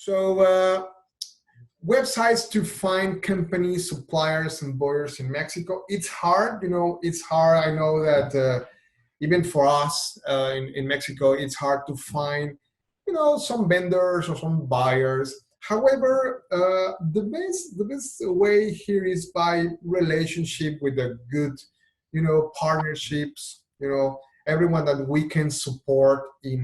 So websites to find companies, suppliers, and buyers in Mexico. It's hard, it's hard. I know that even for us in Mexico, it's hard to find, some vendors or some buyers. However, the best way here is by relationship with a good, partnerships. Everyone that we can support in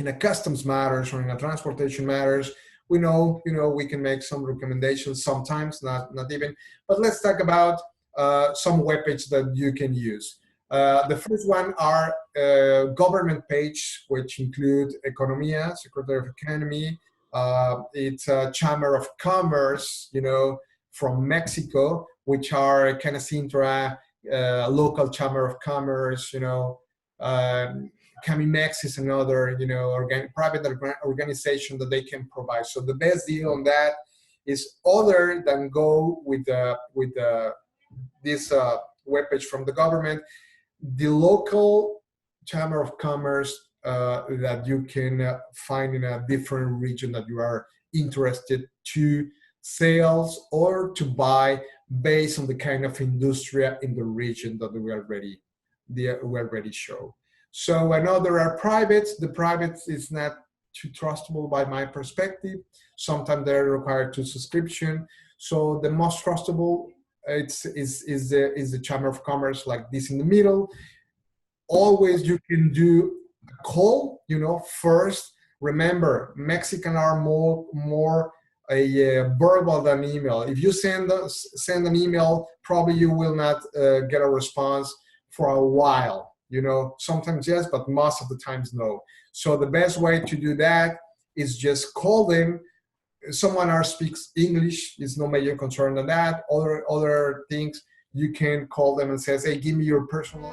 a customs matters or in a transportation matters. We can make some recommendations sometimes, not even. But let's talk about some web pages that you can use. The first one are government page, which include Economia, Secretary of Economy. It's a Chamber of Commerce, from Mexico, which are kind of Sintra, local Chamber of Commerce, Camimex is another, private organization that they can provide. So the best deal on that is other than go with this webpage from the government, the local Chamber of Commerce that you can find in a different region that you are interested to sales or to buy based on the kind of industry in the region that we already show. So another are privates. The privates is not too trustable by my perspective. Sometimes they're required to subscription. So the most trustable is the Chamber of Commerce, like this in the middle. Always you can do a call, first. Remember, Mexican are more a verbal than email. If you send an email, probably you will not get a response for a while. Sometimes yes, but most of the times no. So the best way to do that is just call them. Someone else speaks English, is no major concern on that. Other things, you can call them and says, hey, give me your personal